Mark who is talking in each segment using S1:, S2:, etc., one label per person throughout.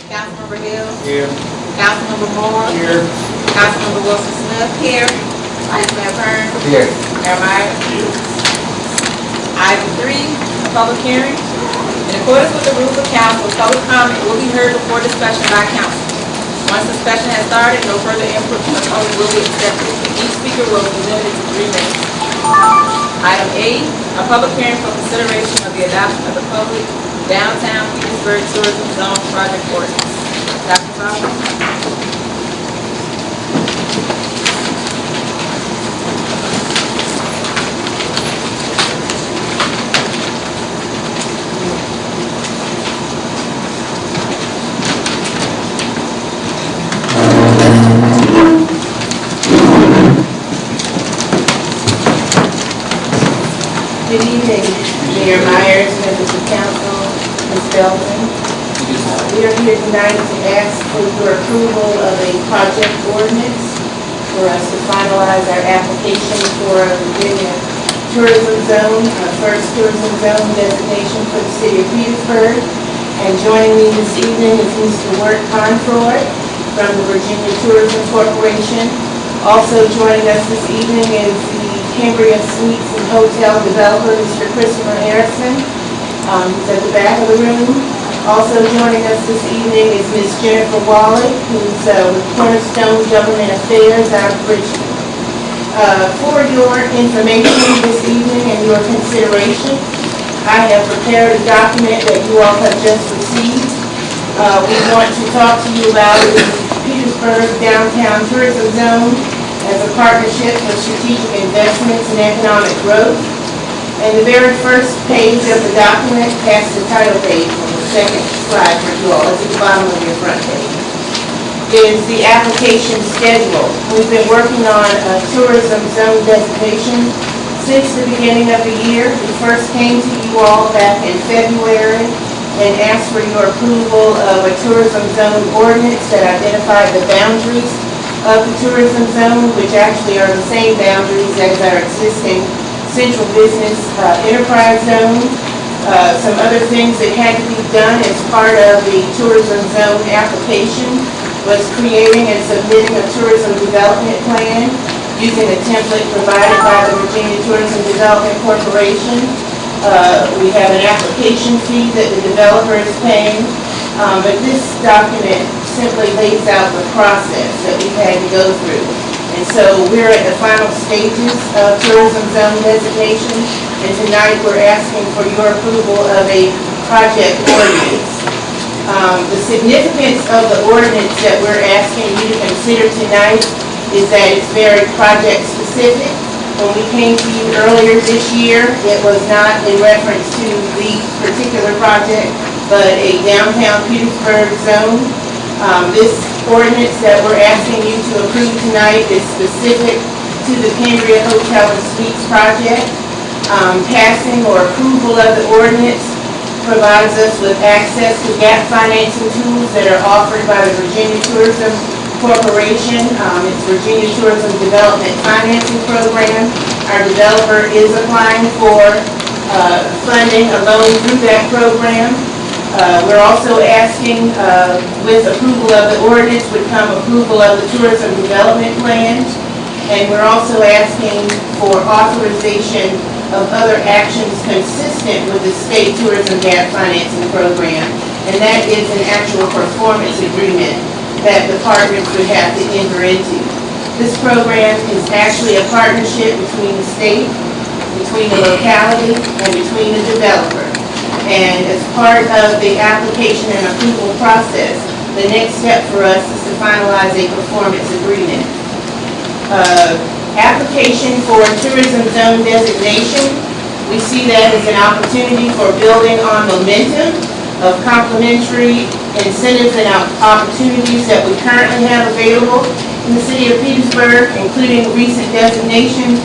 S1: Councilmember Hill.
S2: Here.
S1: Councilmember Moore.
S2: Here.
S1: Councilmember Wilson Smith. Here. Vice Mayor Kern.
S2: Here.
S1: Mayor Meyer. Item 3, a public hearing. In accordance with the rules of council, public comment will be heard before discussion by council. Once discussion has started, no further input from the public will be accepted. Each speaker will be limited to 3 minutes. Item 8, a public hearing for consideration of the adoption of the public downtown Petersburg tourism zone project ordinance. Dr. Fowler?
S3: Good evening, Mayor Myers, members of council, Ms. Belton. We are here tonight to ask for your approval of a project ordinance for us to finalize our application for a Virginia tourism zone, our first tourism zone designation for the city of Petersburg. And joining me this evening is Mr. Wirt Confroy from the Virginia Tourism Corporation. Also joining us this evening is the Cambria Suites and Hotel developer, Mr. Christopher Harrison. He's at the back of the room. Also joining us this evening is Ms. Jennifer Wally, who's with Cornerstone Government Affairs out of Richmond. For your information this evening and your consideration, I have prepared a document that you all have just received. We want to talk to you about the Petersburg Downtown Tourism Zone as a partnership for strategic investments and economic growth. And the very first page of the document, past the title page on the second slide for you all, it's at the bottom of your front page, is the application schedule. We've been working on a tourism zone designation since the beginning of the year. We first came to you all back in February and asked for your approval of a tourism zone ordinance that identified the boundaries of the tourism zone, which actually are the same boundaries as our existing central business enterprise zone. Some other things that had to be done as part of the tourism zone application was creating and submitting a tourism development plan using a template provided by the Virginia Tourism Development Corporation. We have an application fee that the developer is paying, but this document simply lays out the process that we've had to go through. And so we're at the final stages of tourism zone designation, and tonight we're asking for your approval of a project ordinance. The significance of the ordinance that we're asking you to consider tonight is that it's very project specific. When we came to you earlier this year, it was not in reference to the particular project, but a downtown Petersburg zone. This ordinance that we're asking you to approve tonight is specific to the Cambria Hotel and Suites project. Passing or approval of the ordinance provides us with access to gap financing tools that are offered by the Virginia Tourism Corporation. It's Virginia Tourism Development Financing Program. Our developer is applying for funding, a loan through that program. We're also asking, with approval of the ordinance would come approval of the tourism development plan, and we're also asking for authorization of other actions consistent with the state tourism gap financing program, and that is an actual performance agreement that the partners would have to enter into. This program is actually a partnership between the state, between the locality, and between the developer. And as part of the application and approval process, the next step for us is to finalize a performance agreement. Application for tourism zone designation, we see that as an opportunity for building on momentum of complementary incentives and opportunities that we currently have available in the city of Petersburg, including recent designation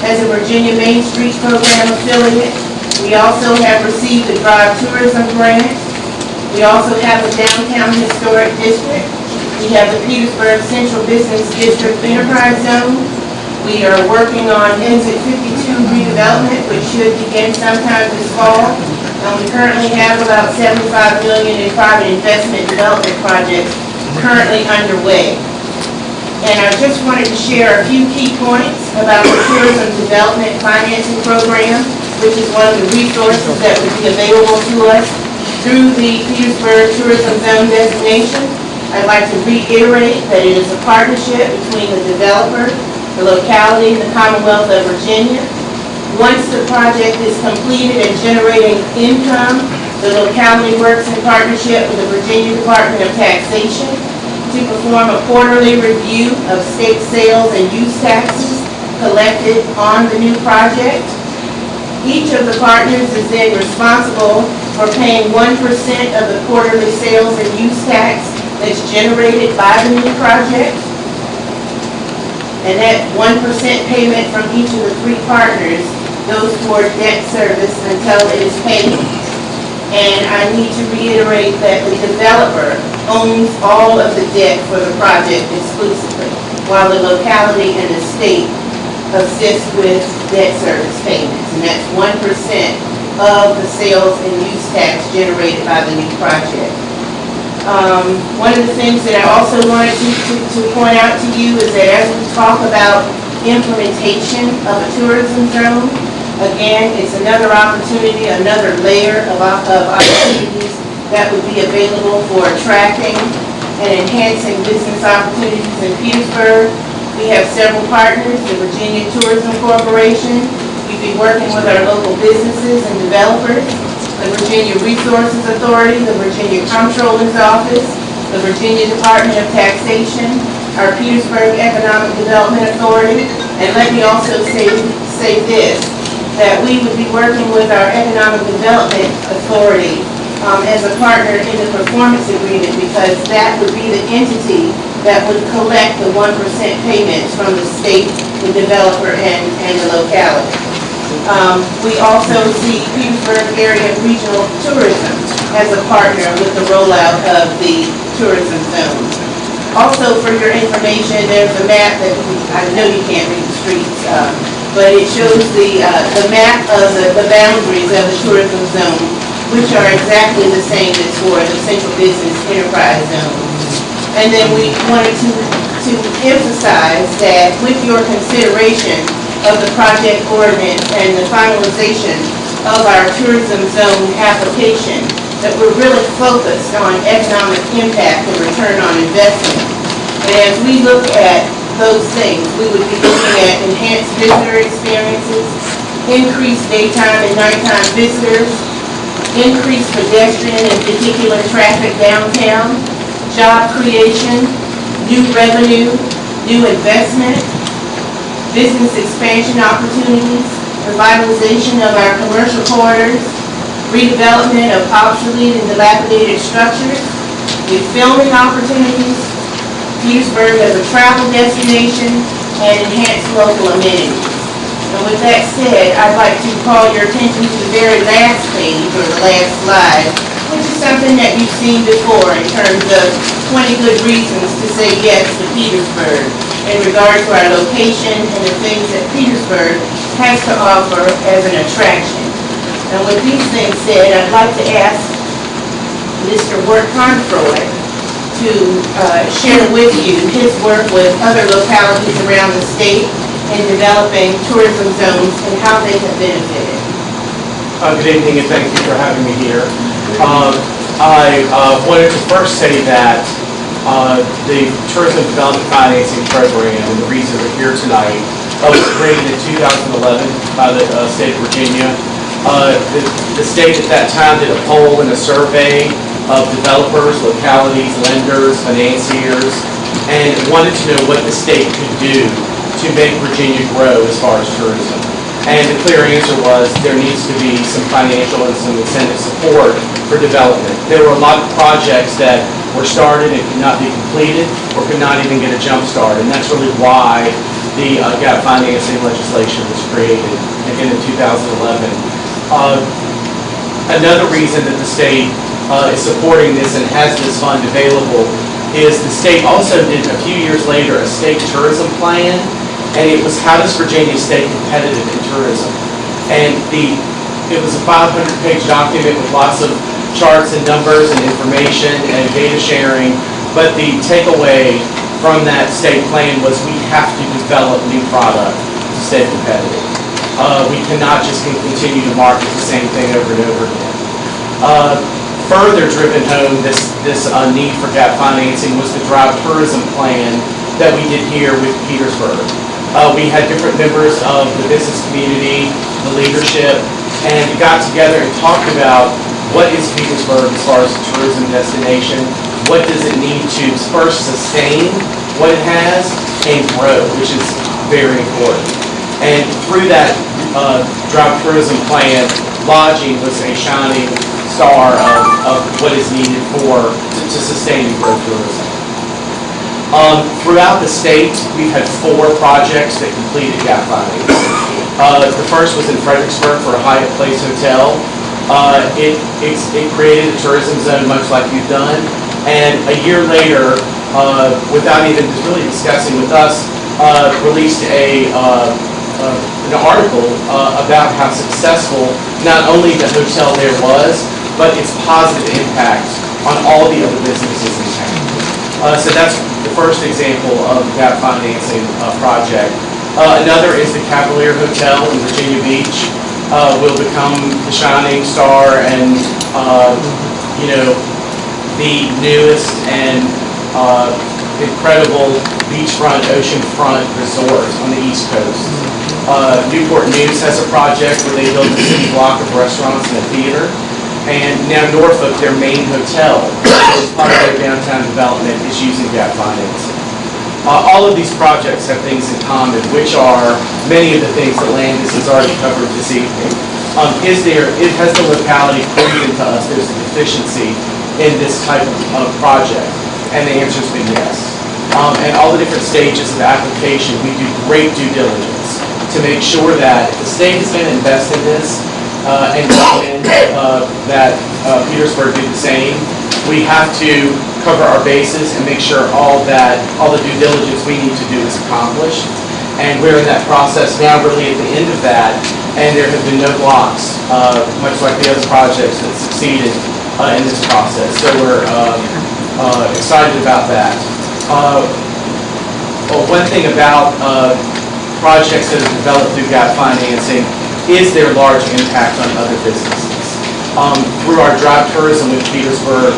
S3: as a Virginia Main Street Program affiliate. We also have received a Drive Tourism grant. We also have a Downtown Historic District. We have the Petersburg Central Business District Enterprise Zone. We are working on Exit 52 redevelopment, which should begin sometime this fall. We currently have about $75 million in private investment development projects currently underway. And I just wanted to share a few key points about the Tourism Development Financing Program, which is one of the resources that would be available to us through the Petersburg Tourism Zone designation. I'd like to reiterate that it is a partnership between the developer, the locality, and the Commonwealth of Virginia. Once the project is completed and generating income, the locality works in partnership with the Virginia Department of Taxation to perform a quarterly review of state sales and use taxes collected on the new project. Each of the partners is then responsible for paying 1% of the quarterly sales and use tax that's generated by the new project. And that 1% payment from each of the three partners goes toward debt service until it is paid. And I need to reiterate that the developer owns all of the debt for the project exclusively, while the locality and the state assist with debt service payments. And that's 1% of the sales and use tax generated by the new project. One of the things that I also wanted to point out to you is that as we talk about implementation of a tourism zone, again, it's another opportunity, another layer of opportunities that would be available for attracting and enhancing business opportunities in Petersburg. We have several partners, the Virginia Tourism Corporation. We'd be working with our local businesses and developers, the Virginia Resources Authority, the Virginia Comptroller's Office, the Virginia Department of Taxation, our Petersburg Economic Development Authority, and let me also say this, that we would be working with our Economic Development Authority as a partner in the performance agreement, because that would be the entity that would collect the 1% payments from the state, the developer, and the locality. We also see Petersburg Area Regional Tourism as a partner with the rollout of the tourism zone. Also, for your information, there's a map that I know you can't read the streets, but it shows the map of the boundaries of the tourism zone, which are exactly the same as for the Central Business Enterprise Zone. And then we wanted to emphasize that with your consideration of the project ordinance and the finalization of our tourism zone application, that we're really focused on economic impact and return on investment. And as we look at those things, we would be looking at enhanced visitor experiences, increased daytime and nighttime visitors, increased pedestrian and vehicular traffic downtown, job creation, new revenue, new investment, business expansion opportunities, revitalization of our commercial corridors, redevelopment of obsolete and dilapidated structures, refilming opportunities, Petersburg as a travel destination, and enhanced local amenities. And with that said, I'd like to call your attention to the very last page, or the last slide, which is something that you've seen before in terms of 20 good reasons to say yes to Petersburg in regard to our location and the things that Petersburg has to offer as an attraction. And with these things said, I'd like to ask Mr. Wirt Confroy to share with you his work with other localities around the state in developing tourism zones and how they have benefited.
S2: Good evening, and thank you for having me here. I wanted to first say that the Tourism Development Financing Program, and the reason we're here tonight, was created in 2011 by the state of Virginia. The state at that time did a poll and a survey of developers, localities, lenders, financiers, and wanted to know what the state could do to make Virginia grow as far as tourism. And the clear answer was there needs to be some financial and some incentive support for development. There were a lot of projects that were started and could not be completed or could not even get a jump start, and that's really why the gap financing legislation was created again in 2011. Another reason that the state is supporting this and has this fund available is the state also did a few years later a state tourism plan, and it was how does Virginia stay competitive in tourism? And the It was a 500-page document with lots of charts and numbers and information and data sharing, but the takeaway from that state plan was we have to develop new product to stay competitive. We cannot just continue to market the same thing over and over again. Further driven home this need for gap financing was the drive tourism plan that we did here with Petersburg. We had different members of the business community, the leadership, and got together and talked about what is Petersburg as far as a tourism destination, what does it need to first sustain what it has and grow, which is very important. And through that drive tourism plan, lodging was a shining star of what is needed to sustain and grow tourism. Throughout the state, we've had 4 projects that completed gap financing. The first was in Petersburg for a Hyatt Place hotel. It created a tourism zone much like you've done, and a year later, without even really discussing with us, released an article about how successful not only the hotel there was, but its positive impact on all the other businesses in town. So that's the first example of gap financing project. Another is the Cavalier Hotel in Virginia Beach. Will become the shining star and the newest and incredible beachfront, oceanfront resort on the East Coast. Newport News has a project where they built a city block of restaurants and a theater. And now Norfolk, their main hotel, as part of their downtown development, is using gap financing. All of these projects have things in common, which are many of the things that Landis has already covered this evening. Has the locality proven to us there's a deficiency in this type of project? And the answer's been yes. And all the different stages of application, we do great due diligence to make sure that if the state is going to invest in this, and recommend that Petersburg do the same, we have to cover our bases and make sure all the due diligence we need to do is accomplished. And we're in that process now, really at the end of that, and there have been no blocks, much like the other projects that succeeded in this process. So we're excited about that. One thing about projects that are developed through gap financing is their large impact on other businesses. Through our drive tourism with Petersburg,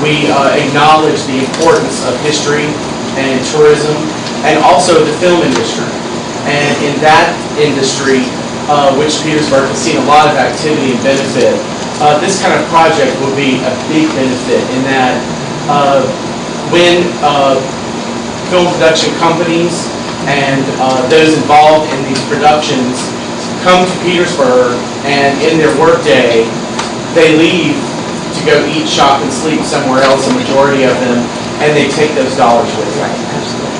S2: we acknowledge the importance of history and tourism, and also the film industry. And in that industry, which Petersburg has seen a lot of activity and benefit, this kind of project will be a big benefit in that when film production companies and those involved in these productions come to Petersburg, and in their workday, they leave to go eat, shop, and sleep somewhere else, a majority of them, and they take those dollars with them.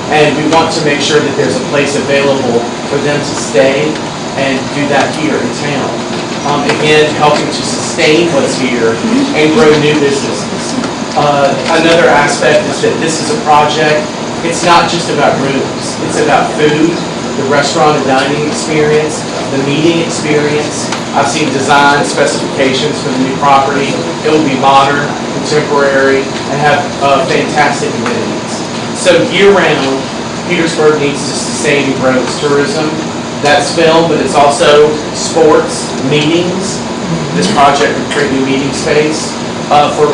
S2: And we want to make sure that there's a place available for them to stay and do that here in town. Again, helping to sustain what's here and grow new businesses. Another aspect is that this is a project, it's not just about rooms, it's about food, the restaurant and dining experience, the meeting experience. I've seen design specifications for the new property. It will be modern, contemporary, and have fantastic amenities. So year-round, Petersburg needs to sustain and grow its tourism. That's film, but it's also sports, meetings. This project will create new meeting space for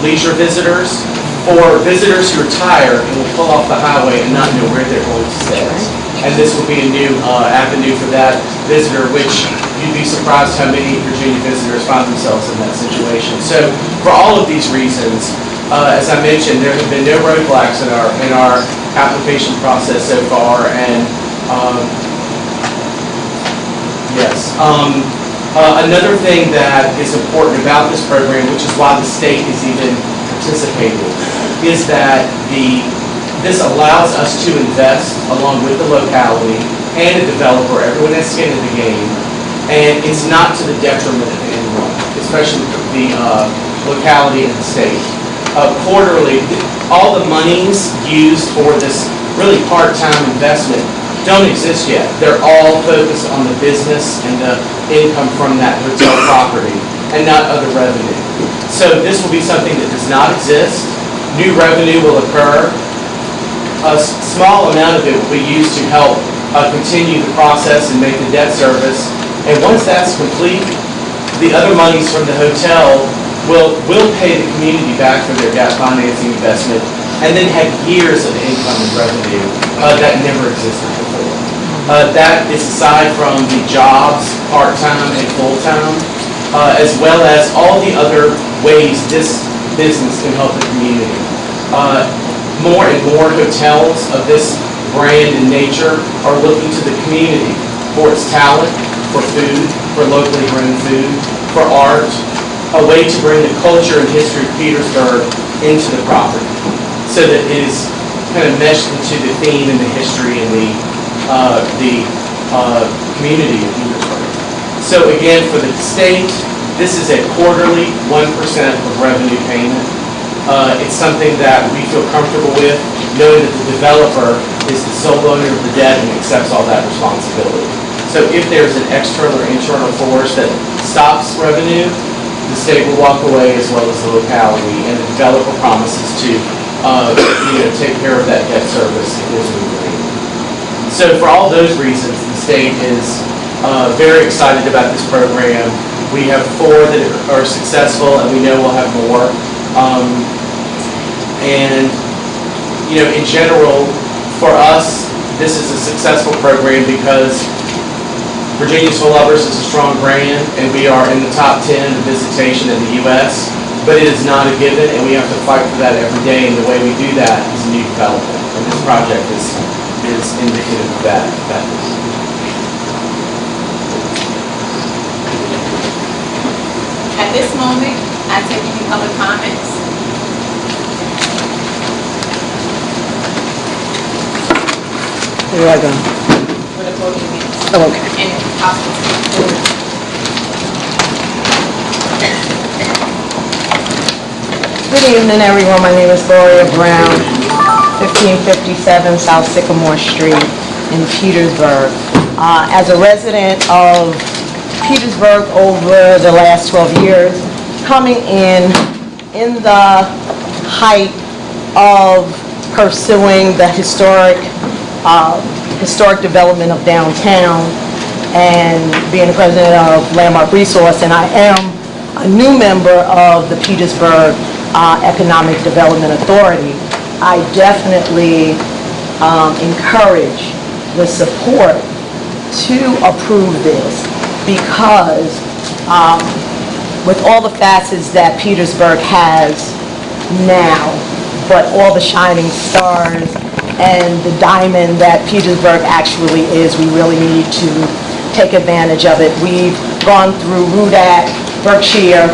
S2: leisure visitors, for visitors who are tired and will pull off the highway and not know where they're going to stay. And this will be a new avenue for that visitor, which you'd be surprised how many Virginia visitors find themselves in that situation. So for all of these reasons, as I mentioned, there have been no roadblocks in our application process so far, and yes. Another thing that is important about this program, which is why the state is even participating, is that this allows us to invest along with the locality and the developer. Everyone has skin in the game, and it's not to the detriment of anyone, especially the locality and the state. Quarterly, all the monies used for this really part-time investment don't exist yet. They're all focused on the business and the income from that hotel property and not other revenue. So this will be something that does not exist. New revenue will occur. A small amount of it will be used to help continue the process and make the debt service. And once that's complete, the other monies from the hotel will pay the community back for their debt financing investment and then have years of income and revenue that never existed before. That is aside from the jobs, part-time and full-time, as well as all the other ways this business can help the community. More and more hotels of this brand and nature are looking to the community for its talent, for food, for locally grown food, for art, a way to bring the culture and history of Petersburg into the property so that it is kind of meshed into the theme and the history and the community of Petersburg. So again, for the state, this is a quarterly 1% of revenue payment. It's something that we feel comfortable with, knowing that the developer is the sole owner of the debt and accepts all that responsibility. So if there's an external or internal force that stops revenue, the state will walk away as well as the locality, and the developer promises to take care of that debt service if there's a need. So for all those reasons, the state is very excited about this program. We have 4 that are successful, and we know we'll have more. In general, for us, this is a successful program because Virginia's for Lovers is a strong brand, and we are in the top 10 of visitation in the U.S., but it is not a given, and we have to fight for that every day, and the way we do that is new development, and this project is indicative of that.
S1: At this moment, I take any public comments.
S4: Where do I go?
S1: For the voting minutes.
S4: Oh, okay.
S1: And possible.
S4: Good evening, everyone. My name is Gloria Brown, 1557 South Sycamore Street in Petersburg. As a resident of Petersburg over the last 12 years, coming in the height of pursuing the historic development of downtown and being the president of Landmark Resource, and I am a new member of the Petersburg Economic Development Authority. I definitely encourage the support to approve this because with all the facets that Petersburg has now, but all the shining stars and the diamond that Petersburg actually is, we really need to take advantage of it. We've gone through RUDAC, Berkshire,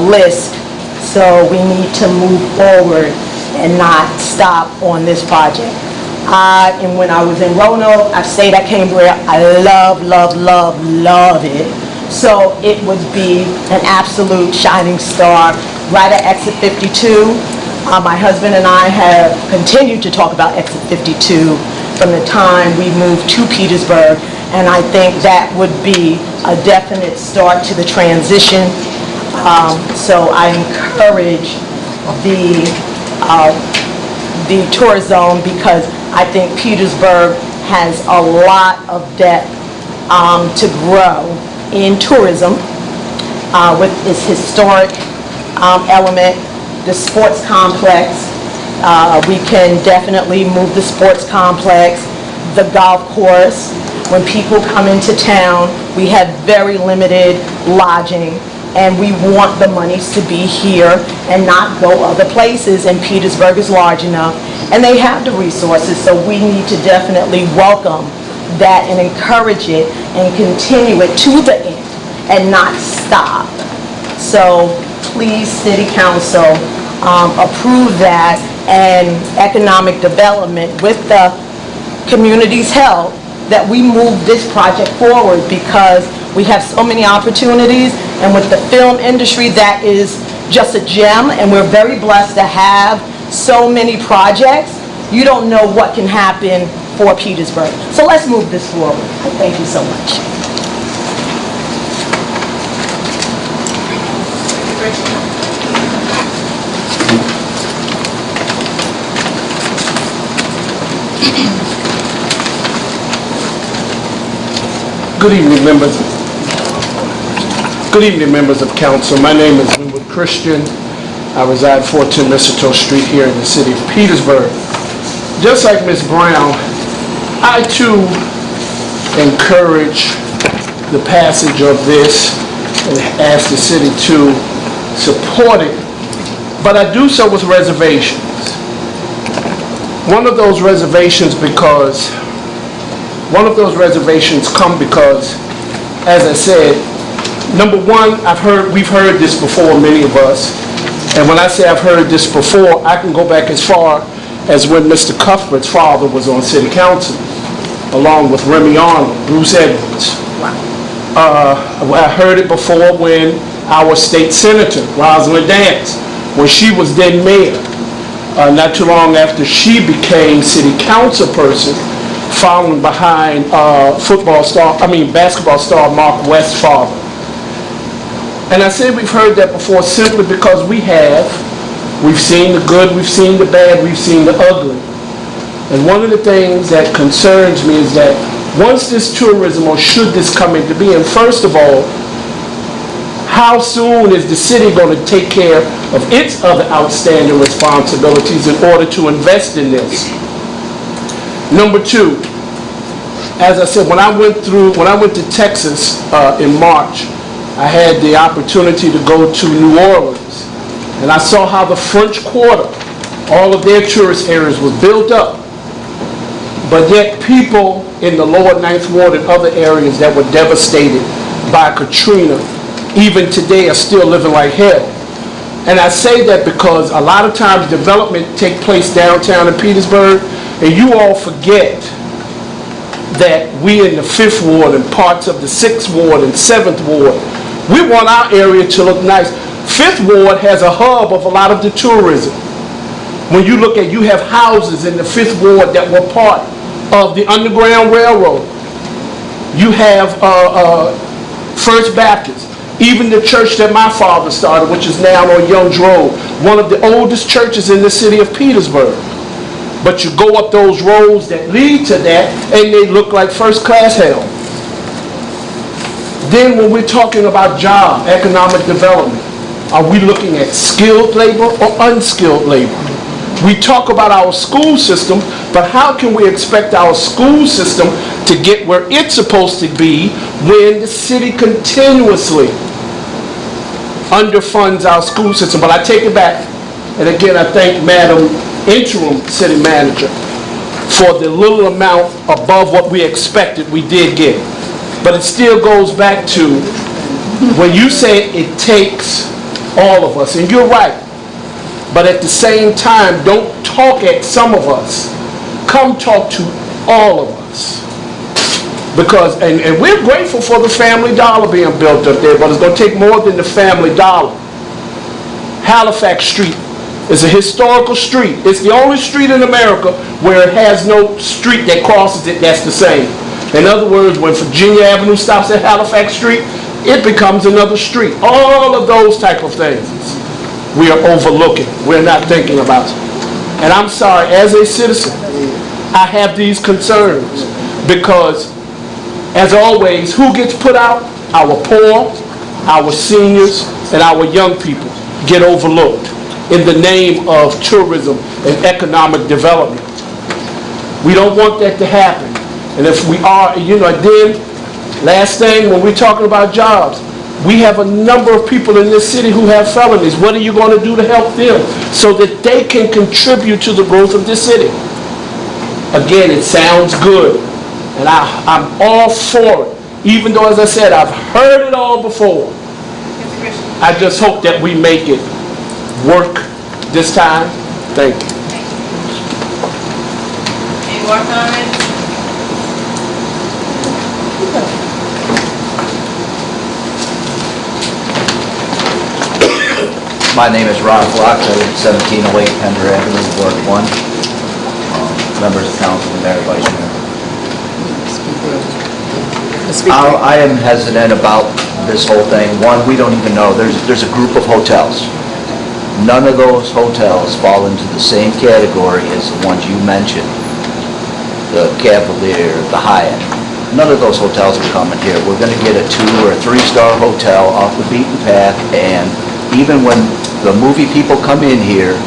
S4: LISC, so we need to move forward and not stop on this project. And when I was in Roanoke, I stayed at Cambria. I love it. So it would be an absolute shining star right at exit 52. My husband and I have continued to talk about exit 52 from the time we moved to Petersburg, and I think that would be a definite start to the transition. So I encourage the tourist zone because I think Petersburg has a lot of depth to grow in tourism with its historic element. The sports complex, we can definitely move the sports complex, the golf course. When people come into town, we have very limited lodging, and we want the monies to be here and not go other places, and Petersburg is large enough, and they have the resources, so we need to definitely welcome that and encourage it and continue it to the end and not stop. So please, City Council, approve that, and economic development with the community's help, that we move this project forward because we have so many opportunities, and with the film industry, that is just a gem, and we're very blessed to have so many projects. You don't know what can happen for Petersburg. So let's move this forward. Thank you so much.
S5: Good evening, members. Good evening, members of council. My name is Linwood Christian. I reside 14 Mistletoe Street here in the city of Petersburg. Just like Ms. Brown, I too encourage the passage of this and ask the city to support it, but I do so with reservations. One of those reservations come because, as I said, number one, we've heard this before, many of us, and when I say I've heard this before, I can go back as far as when Mr. Cuthbert's father was on city council, along with Remy Arnold, Bruce Edwards. I heard it before when our state senator, Rosalind Dance, when she was then mayor, not too long after she became city council person, following behind basketball star Mark West's father. And I say we've heard that before simply because we've seen the good, we've seen the bad, we've seen the ugly. And one of the things that concerns me is that once this tourism, or should this come into being, first of all, how soon is the city going to take care of its other outstanding responsibilities in order to invest in this? Number two, as I said, when I went to Texas in March, I had the opportunity to go to New Orleans, and I saw how the French Quarter, all of their tourist areas was built up, but yet people in the lower Ninth Ward and other areas that were devastated by Katrina, even today are still living like hell. And I say that because a lot of times development take place downtown in Petersburg, and you all forget that we in the 5th Ward and parts of the 6th Ward and 7th Ward, we want our area to look nice. 5th Ward has a hub of a lot of the tourism. When you look at, you have houses in the 5th Ward that were part of the Underground Railroad. You have First Baptist, even the church that my father started, which is now on Youngs Road, one of the oldest churches in the city of Petersburg. But you go up those roads that lead to that, and they look like first-class hell. Then when we're talking about job, economic development, are we looking at skilled labor or unskilled labor? We talk about our school system, but how can we expect our school system to get where it's supposed to be when the city continuously underfunds our school system? But I take it back, and again, I thank Madam Interim City Manager for the little amount above what we expected we did get. But it still goes back to when you say it takes all of us, and you're right, but at the same time, don't talk at some of us. Come talk to all of us. Because, and we're grateful for the Family Dollar being built up there, but it's going to take more than the Family Dollar. Halifax Street is a historical street. It's the only street in America where it has no street that crosses it that's the same. In other words, when Virginia Avenue stops at Halifax Street, it becomes another street. All of those type of things we are overlooking. We're not thinking about it. And I'm sorry, as a citizen, I have these concerns because, as always, who gets put out? Our poor, our seniors, and our young people get overlooked in the name of tourism and economic development. We don't want that to happen. And if we are, then, last thing, when we're talking about jobs, we have a number of people in this city who have felonies. What are you going to do to help them so that they can contribute to the growth of this city? Again, it sounds good, and I'm all for it. Even though, as I said, I've heard it all before. I just hope that we make it work this time. Thank you.
S1: Any more comments?
S6: My name is Ron Flock. I live at 1708 Pender Avenue, Ward 1. members of council, and Mayor Vice Mayor. I am hesitant about this whole thing. One, we don't even know. There's a group of hotels. None of those hotels fall into the same category as the ones you mentioned. The Cavalier, the Hyatt. None of those hotels are coming here. We're gonna get a 2 or 3-star hotel off the beaten path, and even when the movie people come in here,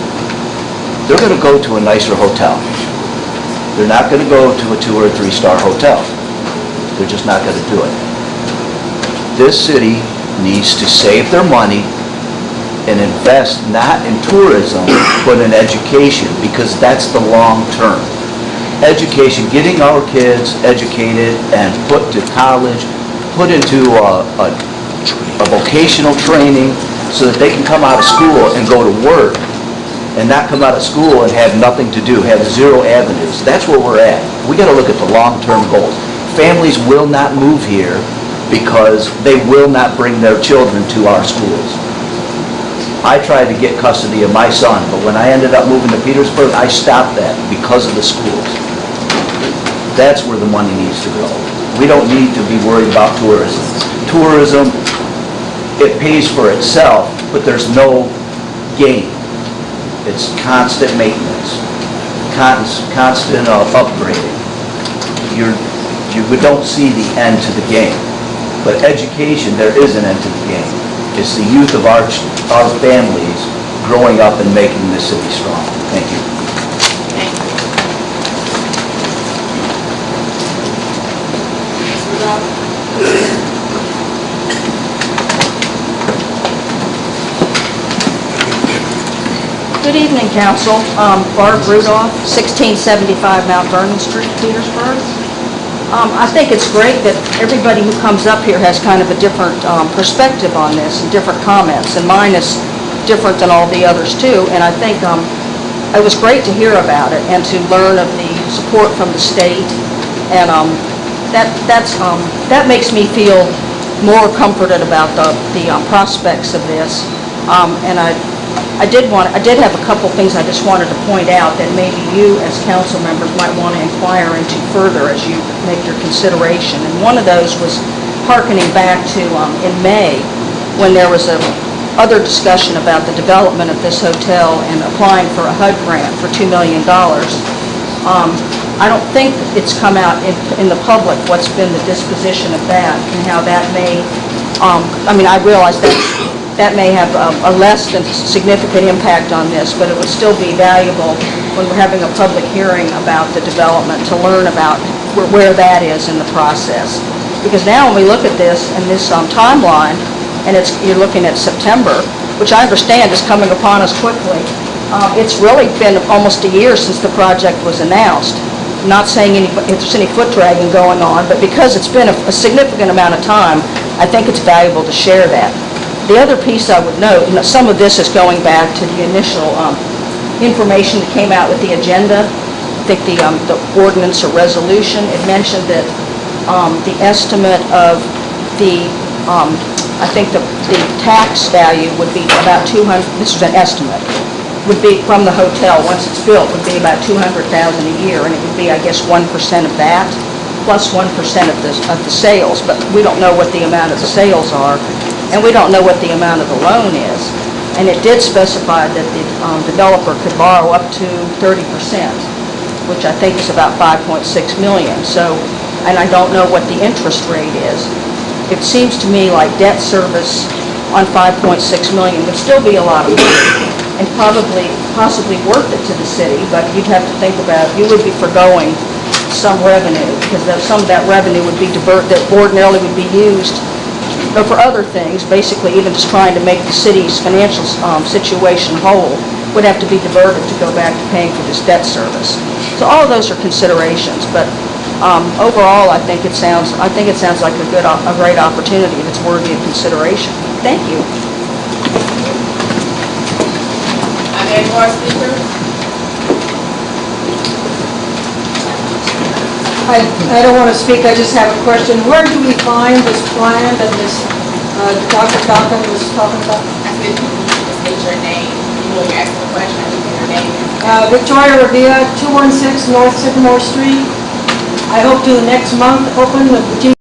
S6: they're gonna go to a nicer hotel. They're not gonna go to a 2 or 3-star hotel. They're just not gonna do it. This city needs to save their money and invest not in tourism, but in education, because that's the long term. Education, getting our kids educated and put to college, put into a vocational training so that they can come out of school and go to work and not come out of school and have nothing to do, have 0 avenues. That's where we're at. We gotta look at the long-term goals. Families will not move here because they will not bring their children to our schools. I tried to get custody of my son, but when I ended up moving to Petersburg, I stopped that because of the schools. That's where the money needs to go. We don't need to be worried about tourism. Tourism, it pays for itself, but there's no gain. It's constant maintenance, constant upgrading. We don't see the end to the game. But education, there is an end to the game. It's the youth of our families growing up and making this city strong. Thank you.
S7: Good evening, Council. Barb Rudolph, 1675 Mount Vernon Street, Petersburg. I think it's great that everybody who comes up here has kind of a different perspective on this and different comments, and mine is different than all the others too, and I think it was great to hear about it and to learn of the support from the state, and that makes me feel more comforted about the prospects of this, and I did have a couple things I just wanted to point out that maybe you as council members might want to inquire into further as you make your consideration. And one of those was hearkening back to in May when there was other discussion about the development of this hotel and applying for a HUD grant for $2 million. I don't think it's come out in the public what's been the disposition of that and how that may, I realize that may have a less than significant impact on this, but it would still be valuable when we're having a public hearing about the development to learn about where that is in the process. Because now when we look at this and this timeline, and you're looking at September, which I understand is coming upon us quickly, it's really been almost a year since the project was announced. I'm not saying if there's any foot dragging going on, but because it's been a significant amount of time, I think it's valuable to share that. The other piece I would note, some of this is going back to the initial information that came out with the agenda. I think the ordinance or resolution, it mentioned that the estimate of the, I think the tax value would be about 200, this was an estimate, would be from the hotel, once it's built, would be about $200,000 a year, and it would be, I guess, 1% of that, plus 1% of the sales, but we don't know what the amount of the sales are. And we don't know what the amount of the loan is. And it did specify that the developer could borrow up to 30%, which I think is about $5.6 million. So, and I don't know what the interest rate is. It seems to me like debt service on $5.6 million would still be a lot of money and possibly worth it to the city, but you'd have to think about, you would be forgoing some revenue, because some of that revenue would be that ordinarily would be used for other things, basically even just trying to make the city's financial situation whole, would have to be diverted to go back to paying for this debt service. So all of those are considerations, but overall, I think it sounds like a great opportunity that's worthy of consideration. Thank you.
S1: Are there any more speakers?
S8: I don't want to speak, I just have a question. Where do we find this plan that this Dr. Duncan was talking about?
S1: I said, you can state your name when you're asking the question, I need your name.
S8: Victoria Rabia, 216 North Sycamore Street. I hope to next month open the boutique